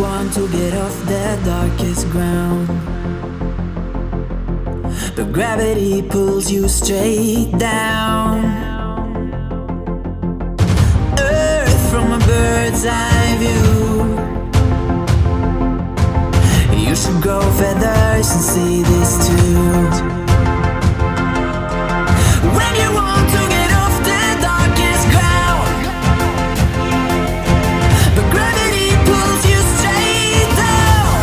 want to get off the darkest ground, but gravity pulls you straight down. Earth from a bird's eye view. You should grow feathers and see this too. When you want to get off the darkest ground, but gravity pulls you straight down.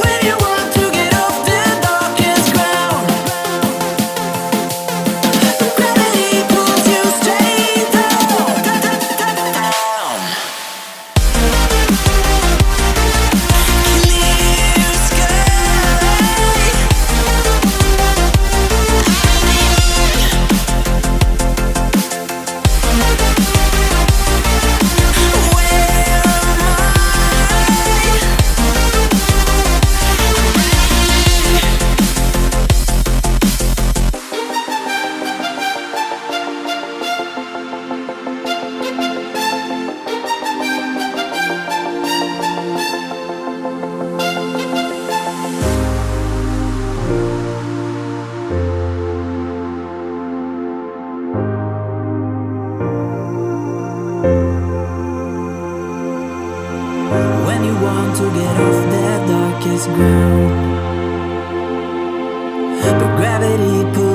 When you want to get off the darkest ground, but gravity pulls you straight down. Clear sky. Where am When you want to get off the darkest ground, but gravity pulls